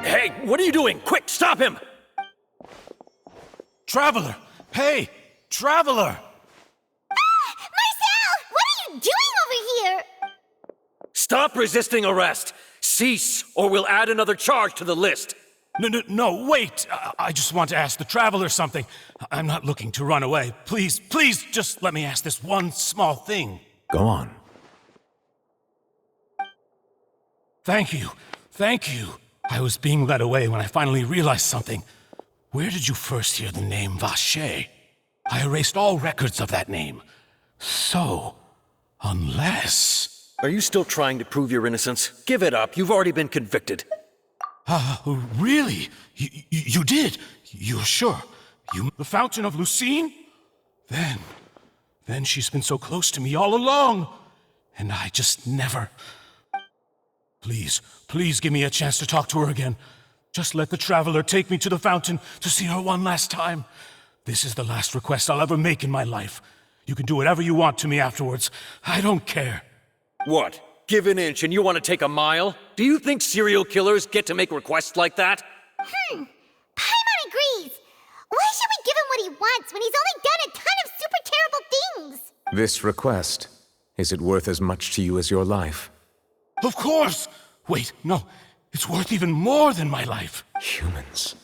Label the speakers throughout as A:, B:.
A: Hey, what are you doing? Quick, stop him!
B: Traveler! Hey! Traveler!
C: Marcel! What are you doing over here?
A: Stop resisting arrest! Cease, or we'll add another charge to the list!
B: No, wait! I just want to ask the Traveler something. I'm not looking to run away. Please, just let me ask this one small thing.
D: Go on.
B: Thank you. I was being led away when I finally realized something. Where did you first hear the name Vache? I erased all records of that name. So, unless...
A: Are you still trying to prove your innocence? Give it up, you've already been convicted.
B: Really? You did? You're sure? The Fountain of Lucine? Then she's been so close to me all along. And I just never... Please give me a chance to talk to her again. Just let the Traveler take me to the fountain to see her one last time. This is the last request I'll ever make in my life. You can do whatever you want to me afterwards. I don't care.
A: What? Give an inch and you want to take a mile? Do you think serial killers get to make requests like that?
C: Paimon agrees. Why should we give him what he wants when he's only done a ton of super terrible things?
D: This request, is it worth as much to you as your life?
B: Of course! Wait, no. It's worth even more than my life.
D: Humans.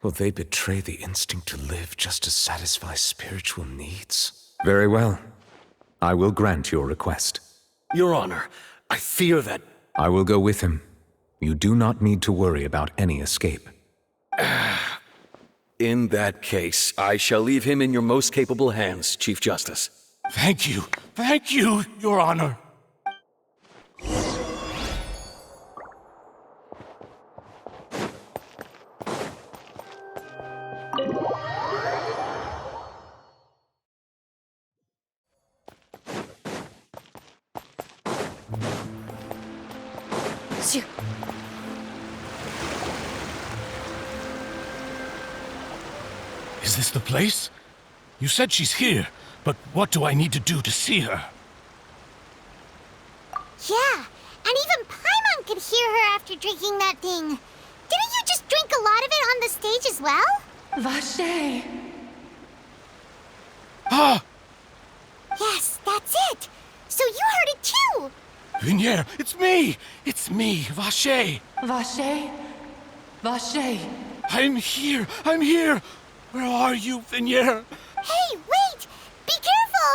D: Will they betray the instinct to live just to satisfy spiritual needs? Very well. I will grant your request.
A: Your Honor, I fear that...
D: I will go with him. You do not need to worry about any escape.
A: In that case, I shall leave him in your most capable hands, Chief Justice.
B: Thank you, Your Honor. Is this the place? You said she's here, but what do I need to do to see her?
C: Yeah, and even Paimon could hear her after drinking that thing. Didn't you just drink a lot of it on the stage as well?
E: Vache!
B: Ah!
C: Yes, that's it. So you heard it too.
B: Vinier, it's me! It's me, Vache!
E: Vache? Vache!
B: I'm here! Where are you, Vinier?
C: Hey, wait! Be careful!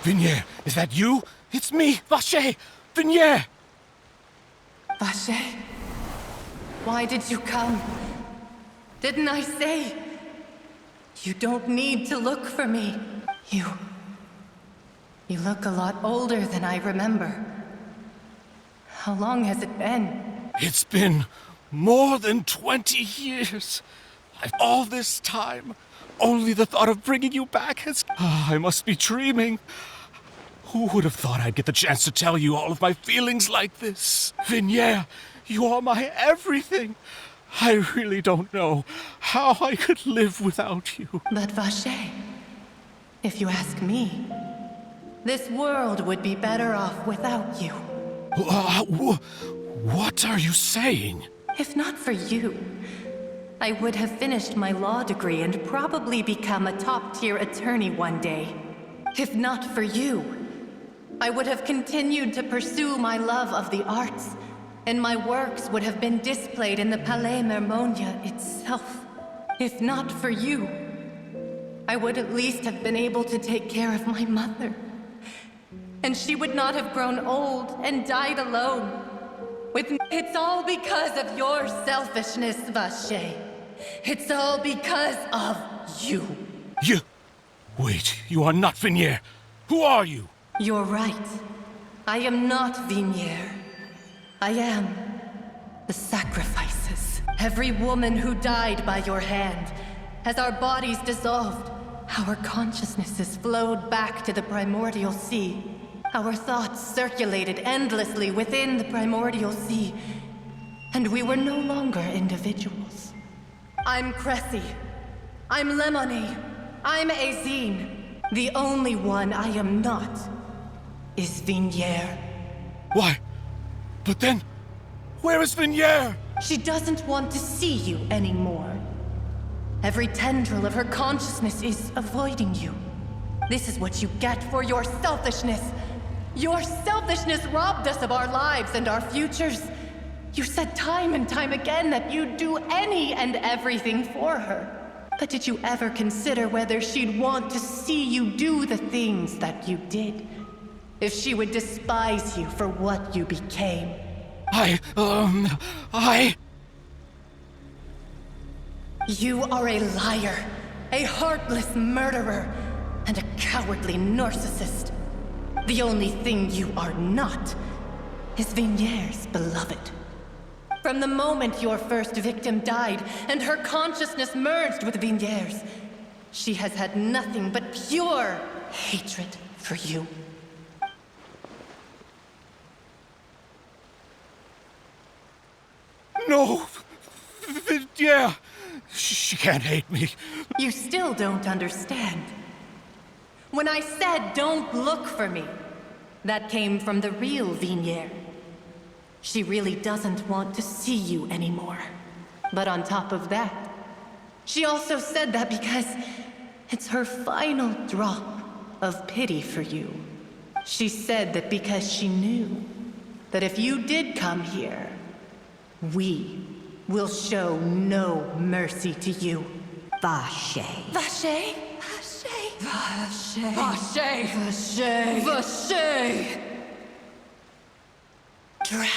B: Vinier, is that you? It's me, Vache! Vinier!
E: Vache? Why did you come? Didn't I say? You don't need to look for me. You look a lot older than I remember. How long has it been?
B: It's been more than 20 years. All this time, only the thought of bringing you back has... I must be dreaming. Who would have thought I'd get the chance to tell you all of my feelings like this? Vinier, you are my everything. I really don't know how I could live without you.
E: But Vache, if you ask me, this world would be better off without you.
B: What are you saying?
E: If not for you, I would have finished my law degree and probably become a top-tier attorney one day. If not for you, I would have continued to pursue my love of the arts, and my works would have been displayed in the Palais Mermonia itself. If not for you, I would at least have been able to take care of my mother. And she would not have grown old and died alone. It's all because of your selfishness, Vache. It's all because of you.
B: Wait, you are not Vinier. Who are you?
E: You're right. I am not Vinier. I am the sacrifices. Every woman who died by your hand, as our bodies dissolved, our consciousnesses flowed back to the primordial sea. Our thoughts circulated endlessly within the primordial sea, and we were no longer individuals. I'm Cressy. I'm Lemony. I'm Azine. The only one I am not is Vinier.
B: But then, where is Vignier?
E: She doesn't want to see you anymore. Every tendril of her consciousness is avoiding you. This is what you get for your selfishness. Your selfishness robbed us of our lives and our futures. You said time and time again that you'd do any and everything for her. But did you ever consider whether she'd want to see you do the things that you did? If she would despise you for what you became? You are a liar, a heartless murderer, and a cowardly narcissist. The only thing you are not is Vignier's beloved. From the moment your first victim died and her consciousness merged with Vignier's, she has had nothing but pure hatred for you.
B: No! Vignier! She can't hate me.
E: You still don't understand. When I said don't look for me, that came from the real Vignier. She really doesn't want to see you anymore. But on top of that, she also said that because it's her final drop of pity for you. She said that because she knew that if you did come here, we will show no mercy to you.
F: Vache.
E: Vache? Vache? Vache. Vache. Vache. Vache. Drown.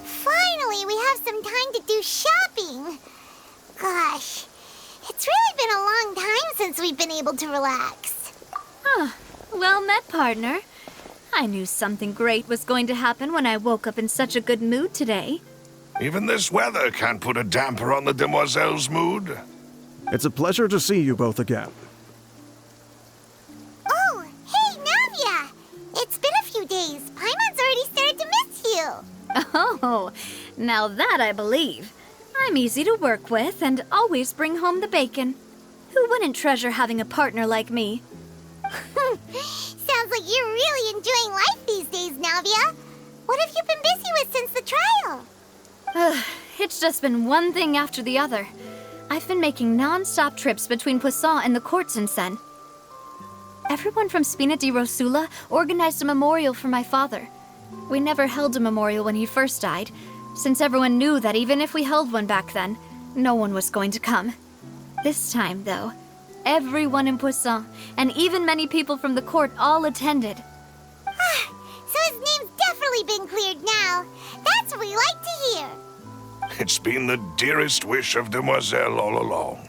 C: Finally, we have some time to do shopping. Gosh, it's really been a long time since we've been able to relax.
G: Well met, partner. I knew something great was going to happen when I woke up in such a good mood today.
H: Even this weather can't put a damper on the demoiselle's mood.
I: It's a pleasure to see you both again.
C: Oh, hey, Navia! It's been a few days. Paimon's already started to miss you.
G: Oh, now that I believe. I'm easy to work with and always bring home the bacon. Who wouldn't treasure having a partner like me?
C: Sounds like you're really enjoying life these days, Navia. What have you been busy with since the trial?
G: It's just been one thing after the other. I've been making non-stop trips between Poisson and the court since then. Everyone from Spina di Rosula organized a memorial for my father. We never held a memorial when he first died, since everyone knew that even if we held one back then, no one was going to come. This time, though, everyone in Poisson, and even many people from the court, all attended.
C: So his name's definitely been cleared now. That's what we like to hear.
H: It's been the dearest wish of Demoiselle all along.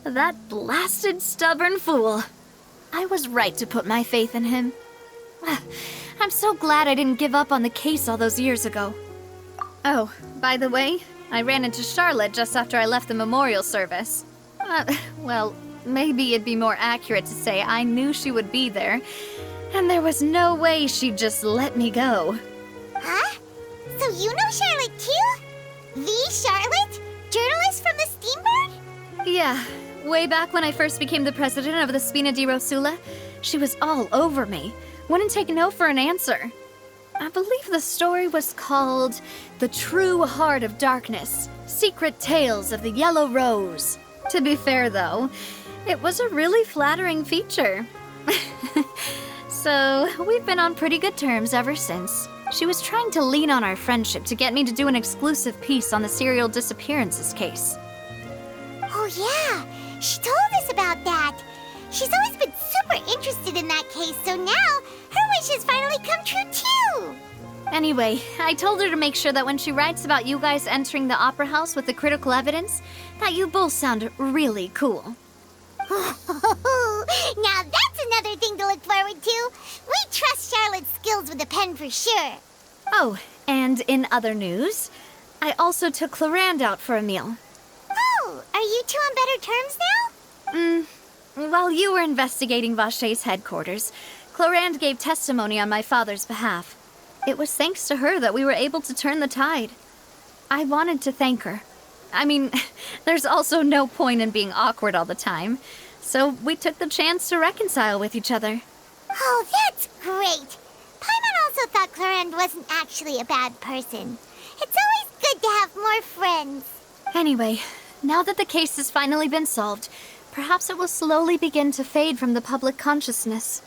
G: That blasted stubborn fool. I was right to put my faith in him. I'm so glad I didn't give up on the case all those years ago. Oh, by the way, I ran into Charlotte just after I left the memorial service. Well, maybe it'd be more accurate to say I knew she would be there, and there was no way she'd just let me go.
C: Huh? So you know Charlotte too? The Charlotte? Journalist from the Steambird?
G: Yeah, way back when I first became the president of the Spina di Rosula, she was all over me. Wouldn't take no for an answer. I believe the story was called The True Heart of Darkness, Secret Tales of the Yellow Rose. To be fair, though, it was a really flattering feature. So, we've been on pretty good terms ever since. She was trying to lean on our friendship to get me to do an exclusive piece on the serial disappearances case.
C: Oh yeah, she told us about that. She's always been super interested in that case, so now her wish has finally come true too.
G: Anyway, I told her to make sure that when she writes about you guys entering the opera house with the critical evidence, that you both sound really cool.
C: Now that's another thing to look forward to. We trust Charlotte's skills with the pen for sure.
G: Oh, and in other news, I also took Clarand out for a meal.
C: Oh, are you two on better terms now?
G: While you were investigating Vache's headquarters, Clarand gave testimony on my father's behalf. It was thanks to her that we were able to turn the tide. I wanted to thank her. I mean, there's also no point in being awkward all the time, so we took the chance to reconcile with each other.
C: Oh, that's great. Paimon also thought Clarand wasn't actually a bad person. It's always good to have more friends.
G: Anyway, now that the case has finally been solved, perhaps it will slowly begin to fade from the public consciousness.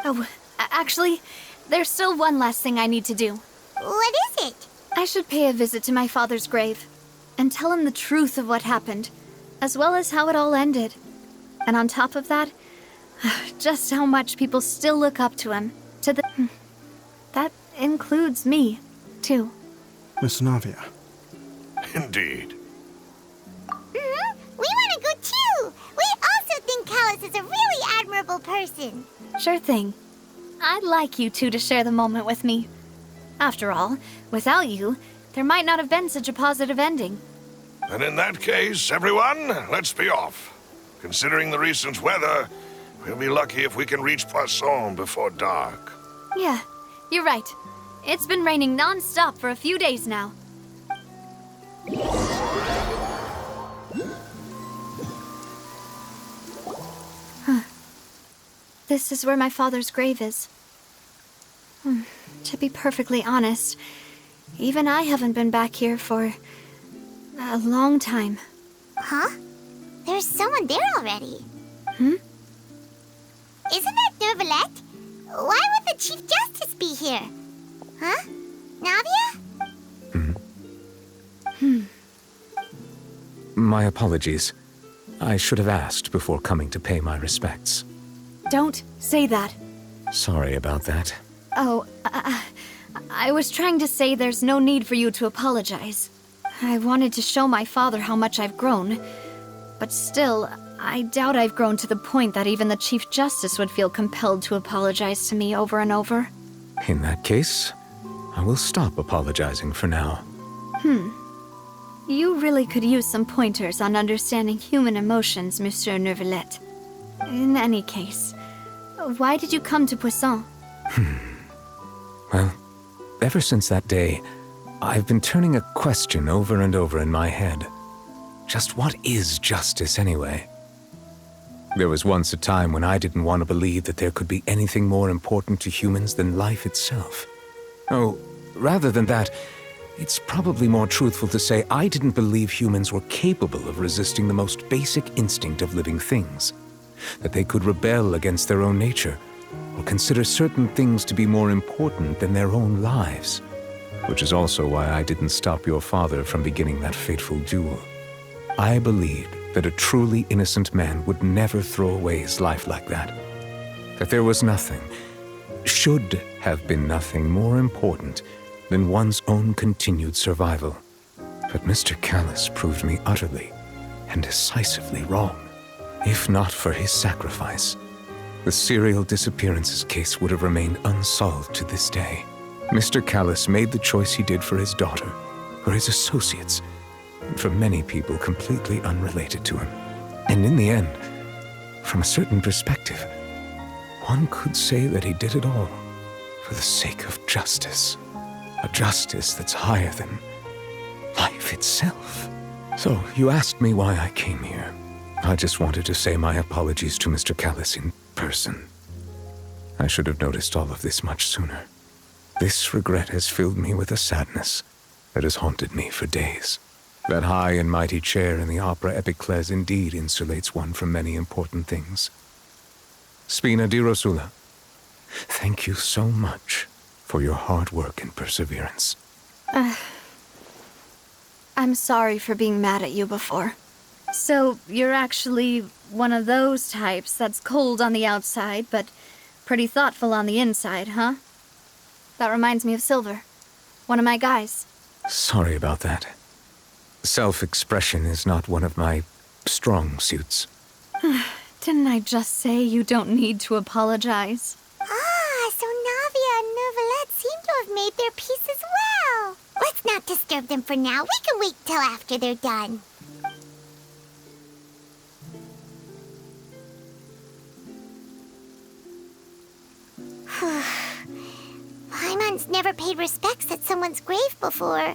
G: Oh, actually, there's still one last thing I need to do.
C: What is it?
G: I should pay a visit to my father's grave and tell him the truth of what happened, as well as how it all ended. And on top of that, just how much people still look up to him. That includes me, too.
I: Miss Navia.
H: Indeed.
C: We want to go too. We also think Callus is a really admirable person.
G: Sure thing. I'd like you two to share the moment with me. After all, without you, there might not have been such a positive ending.
H: And in that case, everyone, let's be off. Considering the recent weather, we'll be lucky if we can reach Poisson before dark.
G: Yeah, you're right. It's been raining non-stop for a few days now. This is where my father's grave is. To be perfectly honest, even I haven't been back here for a long time.
C: Huh? There's someone there already. Isn't that Nervalette? Why would the Chief Justice be here? Huh? Navia?
D: My apologies. I should have asked before coming to pay my respects.
G: Don't say that.
D: Sorry about that.
G: Oh, I was trying to say there's no need for you to apologize. I wanted to show my father how much I've grown, but still, I doubt I've grown to the point that even the Chief Justice would feel compelled to apologize to me over and over.
D: In that case, I will stop apologizing for now.
G: You really could use some pointers on understanding human emotions, Monsieur Nervalette. In any case, why did you come to Poisson?
D: Well, ever since that day, I've been turning a question over and over in my head. Just what is justice anyway? There was once a time when I didn't want to believe that there could be anything more important to humans than life itself. Oh, rather than that, it's probably more truthful to say I didn't believe humans were capable of resisting the most basic instinct of living things. That they could rebel against their own nature, or consider certain things to be more important than their own lives. Which is also why I didn't stop your father from beginning that fateful duel. I believed that a truly innocent man would never throw away his life like that. That there was nothing, should have been nothing more important than one's own continued survival. But Mr. Callus proved me utterly and decisively wrong. If not for his sacrifice, the serial disappearances case would have remained unsolved to this day. Mr. Callus made the choice he did for his daughter, for his associates, and for many people completely unrelated to him. And in the end, from a certain perspective, one could say that he did it all for the sake of justice. A justice that's higher than life itself. So, you asked me why I came here. I just wanted to say my apologies to Mr. Callus in person. I should have noticed all of this much sooner. This regret has filled me with a sadness that has haunted me for days. That high and mighty chair in the Opera Epiclese indeed insulates one from many important things. Spina di Rosula, thank you so much for your hard work and perseverance.
G: I'm sorry for being mad at you before. So, you're actually one of those types that's cold on the outside, but pretty thoughtful on the inside, huh? That reminds me of Silver, one of my guys.
D: Sorry about that. Self-expression is not one of my strong suits.
G: Didn't I just say you don't need to apologize?
C: Ah, so Navia and Nervalette seem to have made their peace as well. Let's not disturb them for now. We can wait till after they're done. Paimon's never paid respects at someone's grave before.